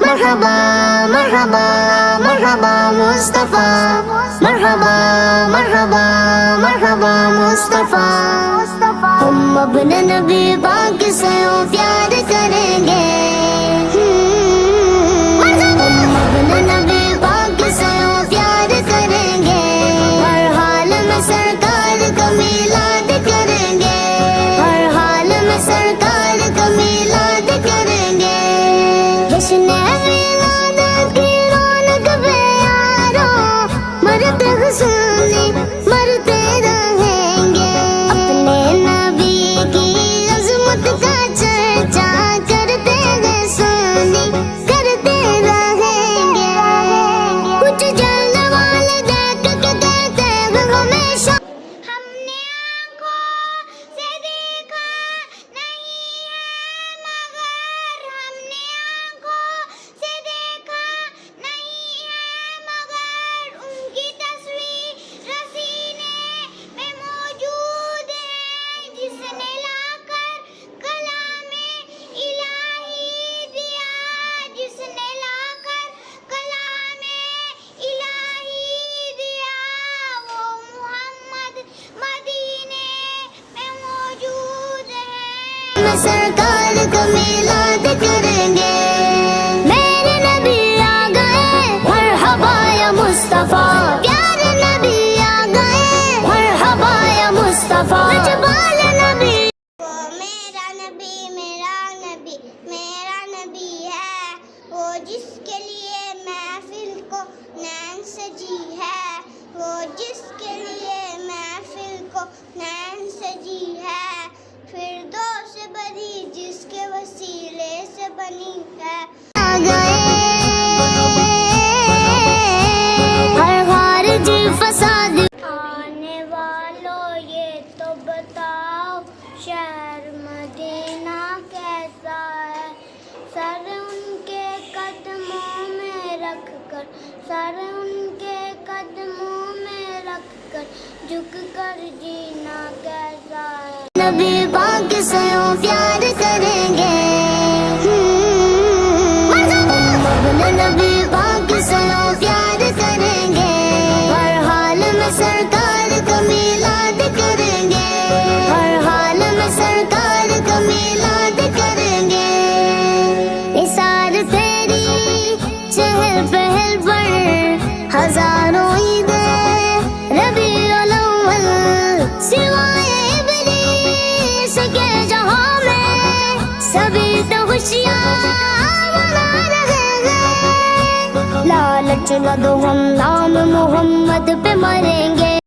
مرحبا مرحبا مرحبا مصطفیٰ، مرحبا مرحبا مرحبا مصطفیٰ. ہم اپنے نبی پاک سے پیار کریں گے، ہم اپنے نبی پاک سے پیار کریں گے، ہر حال میں سرکار کا میلاد کریں گے، ہر حال میں سرکار کا میلاد کریں گے. جشن میلاد کی رونق پہ یاروں مرتے حسنی مرتے رہیں گے، اپنے نبی کی عظمت کا چرچا کرتے ہیں سنی کرتے رہیں گے. کچھ جلنے والے دیکھ کے کہتے ہیں ہمیشہ ہم نے آنکھوں سے دیکھا نہیں ہے، مگر ہم نے آنکھوں سے دیکھا نہیں ہے، مگر ان کی تصویر رسینے میں موجود ہے، جس نے لا کر کلام الہی دیا، جس نے لا کر کلام الہی دیا، وہ محمد مدینے میں موجود ہے. میں سرکار کا میلاد کریں گے، میرے نبی آ گئے مرحبا یا مصطفیٰ، پیارے نبی آ گئے مرحبا یا مصطفیٰ. جبال نبی وہ میرا نبی میرا نبی میرا نبی ہے، وہ جس کے لیے محفل کو نین سجی ہے، وہ جس کے لیے محفل کو نین سجی ہے، فردوس بری جس کے وسیلے سے بنی ہے. آ گئے ہر خارجی فساد آنے والوں یہ تو بتاؤ، شہر مدینہ کیسا ہے، سر ان کے قدموں میں رکھ کر، سر ان کے قدموں میں رکھ کر جھک کر جینا کیسا ہے. نبی پاک سے پیار کریں گے، ہم اپنے نبی پاک سے پیار کریں گے، ہر حال میں سرکار کا میلاد کریں گے، ہر حال میں سرکار کا میلاد کریں گے. نثار تیری چہل پہل پر ہزاروں عیدیں، ربیع الاول سوائے ابلیس کے جہاں میں سبھی تو خوشیاں منا رہے ہیں. لالچ نہ دو ہم نام محمد پہ مرے